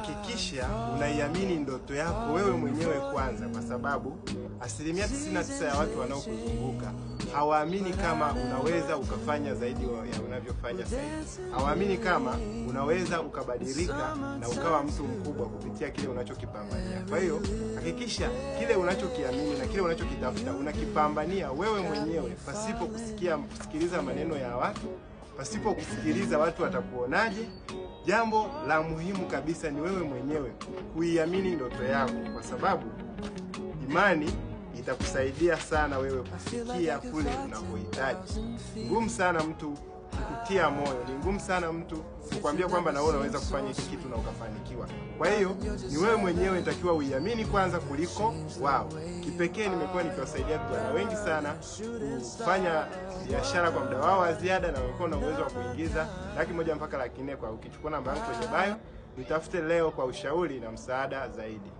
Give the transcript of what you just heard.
hakikisha unaiamini ndoto yako wewe mwenyewe kwanza, kwa sababu 99% ya watu wanaokuzunguka hawaamini kama unaweza ukafanya zaidi ya unavyofanya sasa. Hawaamini kama unaweza ukabadilika na ukawa mtu mkubwa kupitia kile unachokipambania. Kwa hiyo hakikisha kile unachokiamini na kile unachokitafuta unakipambania wewe mwenyewe, pasipo kusikiliza maneno ya watu, pasipo kusikiliza watu watakuonaje. Jambo la muhimu kabisa ni wewe mwenyewe kuiamini ndoto yako, kwa sababu imani itakusaidia sana wewe kufikia kule unakohitaji. Ngumu sana mtu kukutia moyo, ni ngumu sana mtu kukwambia kwamba na wewe unaweza kufanya hiki kitu na ukafanikiwa. Kwa hiyo ni wewe mwenyewe unatakiwa uiamini kwanza kuliko wao. Kipekee nimekuwa nikiwasaidia vijana wengi sana kufanya biashara kwa muda wao wa ziada, na wamekuwa na uwezo wa kuingiza $100,000 mpaka $400,000 kwa ukichukua namba yangu kwenye bio, nitafute leo kwa ushauri na msaada zaidi.